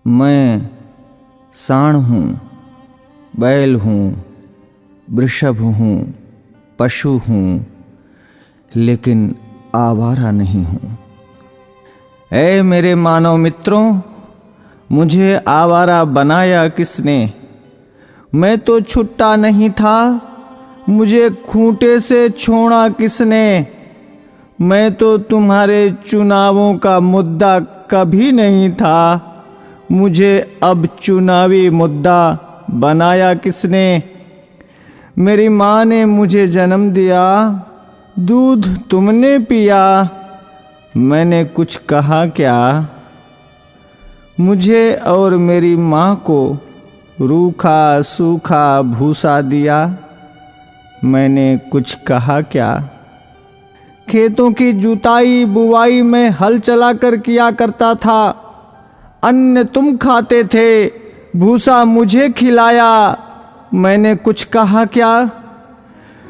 मैं साँड़ हूँ, बैल हूँ, वृषभ हूँ, पशु हूँ, लेकिन आवारा नहीं हूँ। ऐ मेरे मानव मित्रों, मुझे आवारा बनाया किसने? मैं तो छुट्टा नहीं था, मुझे खूंटे से छोड़ा किसने? मैं तो तुम्हारे चुनावों का मुद्दा कभी नहीं था, मुझे अब चुनावी मुद्दा बनाया किसने? मेरी माँ ने मुझे जन्म दिया, दूध तुमने पिया, मैंने कुछ कहा क्या? मुझे और मेरी माँ को रूखा सूखा भूसा दिया, मैंने कुछ कहा क्या? खेतों की जुताई बुवाई में हल चलाकर किया करता था, अन्न तुम खाते थे, भूसा मुझे खिलाया, मैंने कुछ कहा क्या?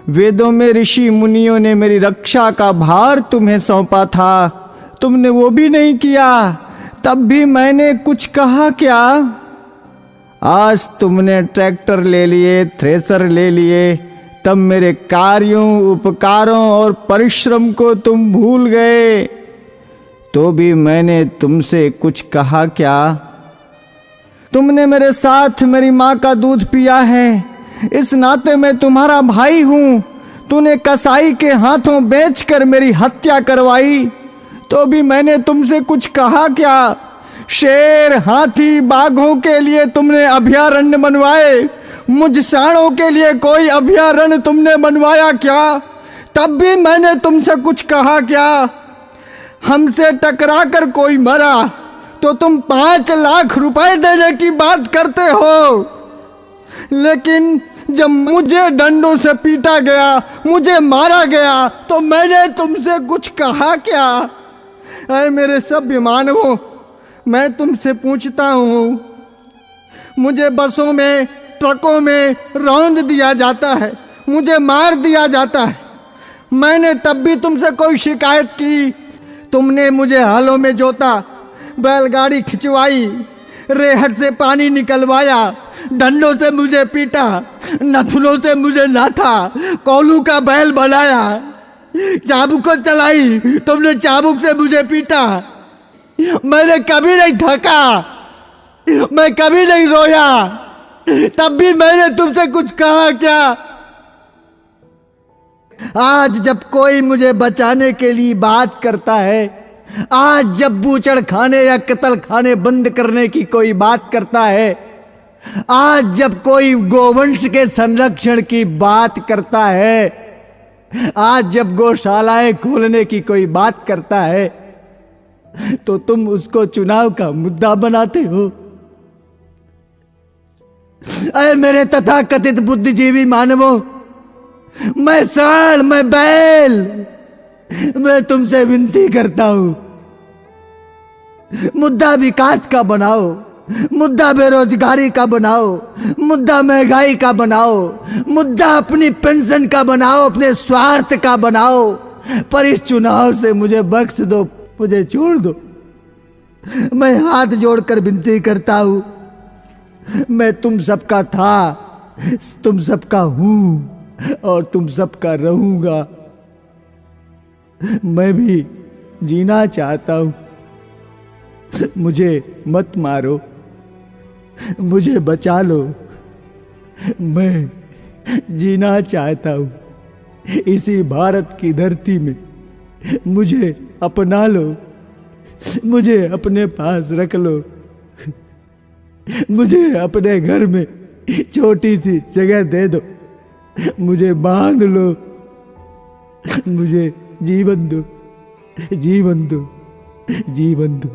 वेदों में ऋषि मुनियों ने मेरी रक्षा का भार तुम्हें सौंपा था, तुमने वो भी नहीं किया, तब भी मैंने कुछ कहा क्या? आज तुमने ट्रैक्टर ले लिए, थ्रेसर ले लिए, तब मेरे कार्यों, उपकारों और परिश्रम को तुम भूल गए, तो भी मैंने तुमसे कुछ कहा क्या? तुमने मेरे साथ मेरी माँ का दूध पिया है, इस नाते मैं तुम्हारा भाई हूँ। तूने कसाई के हाथों बेचकर मेरी हत्या करवाई, तो भी मैंने तुमसे कुछ कहा क्या? शेर, हाथी, बाघों के लिए तुमने अभयारण्य बनवाए, मुझ सांडों के लिए कोई अभयारण्य तुमने बनवाया क्या? तब भी मैंने तुमसे कुछ कहा क्या? हमसे टकरा कर कोई मरा तो तुम 5 लाख रुपए देने की बात करते हो, लेकिन जब मुझे डंडों से पीटा गया, मुझे मारा गया, तो मैंने तुमसे कुछ कहा क्या? अरे मेरे सभ्य मानवों, मैं तुमसे पूछता हूँ, मुझे बसों में, ट्रकों में रौंद दिया जाता है, मुझे मार दिया जाता है, मैंने तब भी तुमसे कोई शिकायत की? तुमने मुझे हलों में जोता, बैलगाड़ी खिंचवाई, रेहड़ से पानी निकलवाया, डंडों से मुझे पीटा, नथुनों से मुझे नाथा, कोलू का बैल बनाया, चाबुक चलाई, तुमने चाबुक से मुझे पीटा, मैंने कभी नहीं थका, मैं कभी नहीं रोया, तब भी मैंने तुमसे कुछ कहा क्या? आज जब कोई मुझे बचाने के लिए बात करता है, आज जब बूचड़ खाने या कत्ल खाने बंद करने की कोई बात करता है, आज जब कोई गोवंश के संरक्षण की बात करता है, आज जब गौशालाएं खोलने की कोई बात करता है, तो तुम उसको चुनाव का मुद्दा बनाते हो। अरे मेरे तथाकथित बुद्धिजीवी मानवों, मैं सांड, मैं बैल, मैं तुमसे विनती करता हूं, मुद्दा विकास का बनाओ, मुद्दा बेरोजगारी का बनाओ, मुद्दा महंगाई का बनाओ, मुद्दा अपनी पेंशन का बनाओ, अपने स्वार्थ का बनाओ, पर इस चुनाव से मुझे बख्श दो, मुझे छोड़ दो। मैं हाथ जोड़कर विनती करता हूं, मैं तुम सबका था, तुम सबका हूं और तुम सबका रहूंगा। मैं भी जीना चाहता हूं, मुझे मत मारो, मुझे बचा लो, मैं जीना चाहता हूं इसी भारत की धरती में, मुझे अपना लो, मुझे अपने पास रख लो, मुझे अपने घर में छोटी सी जगह दे दो, मुझे बांध लो, मुझे जीवन दो, जीवन दो, जीवन दो।